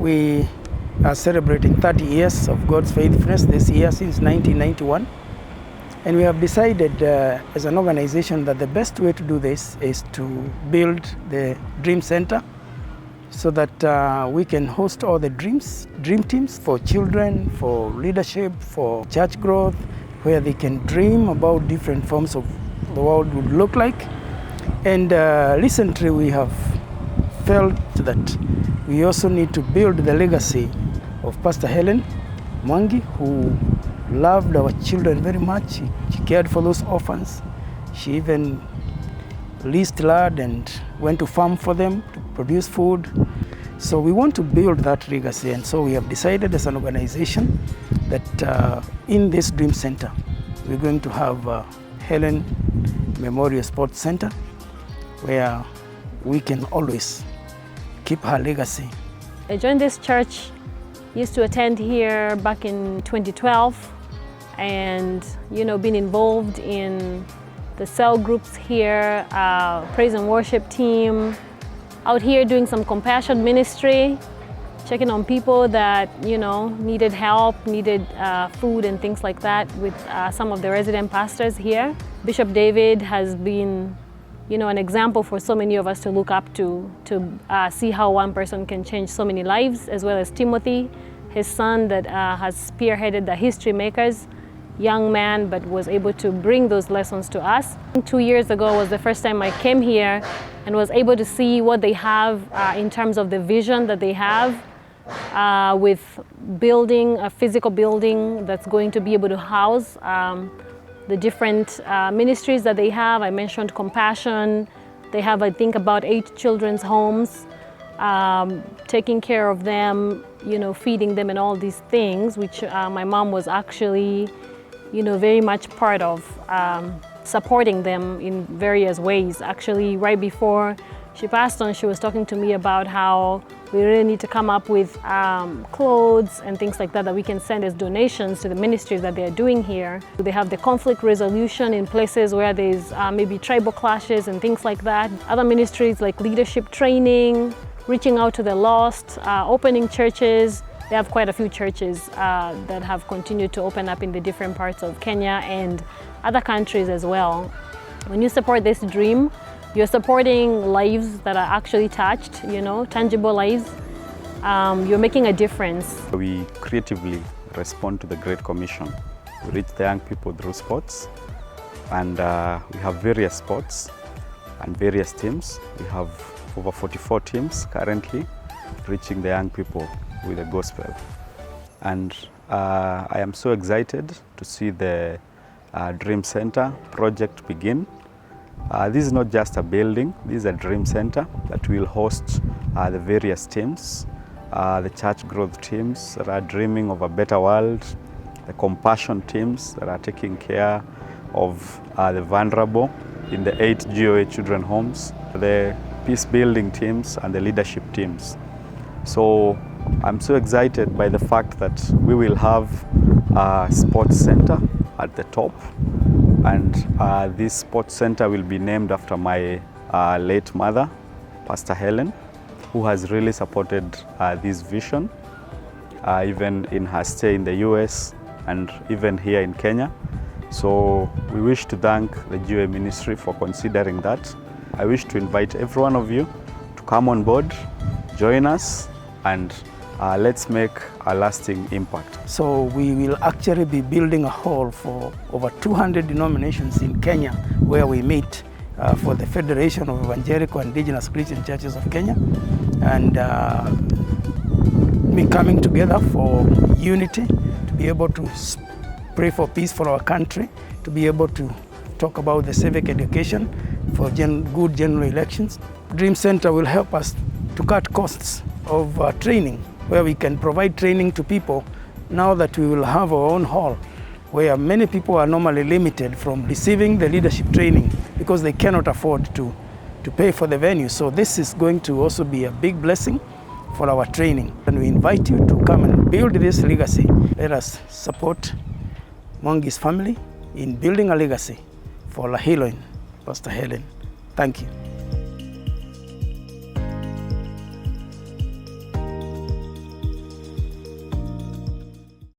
We are celebrating 30 years of God's faithfulness this year since 1991. And we have decided as an organization that the best way to do this is to build the Dream Center so that we can host all the dream teams for children, for leadership, for church growth, where they can dream about different forms of the world would look like. And recently we have felt that we also need to build the legacy of Pastor Hellen Mwangi, who loved our children very much. She cared for those orphans. She even leased land and went to farm for them to produce food. So we want to build that legacy, and so we have decided as an organization that in this Dream Center we're going to have Hellen Memorial Sports Center, where we can always keep her legacy. I joined this church, used to attend here back in 2012, and been involved in the cell groups here, praise and worship team, out here doing some compassion ministry, checking on people that needed help, needed food and things like that with some of the resident pastors here. Bishop David has been an example for so many of us to look up to see how one person can change so many lives, as well as Timothy, his son that has spearheaded the History Makers, young man, but was able to bring those lessons to us. 2 years ago was the first time I came here and was able to see what they have in terms of the vision that they have with building a physical building that's going to be able to house the different ministries that they have. I mentioned compassion. They have, I think, about 8 children's homes, taking care of them, feeding them and all these things, which my mom was actually, very much part of, supporting them in various ways. Actually, right before she passed on, she was talking to me about how we really need to come up with clothes and things like that that we can send as donations to the ministries that they're doing here. They have the conflict resolution in places where there's maybe tribal clashes and things like that. Other ministries like leadership training, reaching out to the lost, opening churches. They have quite a few churches that have continued to open up in the different parts of Kenya and other countries as well. When you support this dream, you're supporting lives that are actually touched, tangible lives. You're making a difference. We creatively respond to the Great Commission. We reach the young people through sports, and we have various sports and various teams. We have over 44 teams currently reaching the young people with the gospel. And I am so excited to see the Dream Center project begin. This is not just a building, this is a dream center that will host the various teams, the church growth teams that are dreaming of a better world, the compassion teams that are taking care of the vulnerable in the 8 GOA children homes, the peace building teams and the leadership teams. So I'm so excited by the fact that we will have a sports center at the top. And this sports center will be named after my late mother, Pastor Hellen, who has really supported this vision, even in her stay in the US and even here in Kenya. So we wish to thank the GOA ministry for considering that. I wish to invite every one of you to come on board, join us, and let's make a lasting impact. So we will actually be building a hall for over 200 denominations in Kenya, where we meet for the Federation of Evangelical and Indigenous Christian Churches of Kenya, and be coming together for unity, to be able to pray for peace for our country, to be able to talk about the civic education for good general elections. Dream Center will help us to cut costs of training, where we can provide training to people now that we will have our own hall, where many people are normally limited from receiving the leadership training because they cannot afford to pay for the venue. So this is going to also be a big blessing for our training. And we invite you to come and build this legacy. Let us support Mwangi's family in building a legacy for Lahilo and Pastor Hellen. Thank you.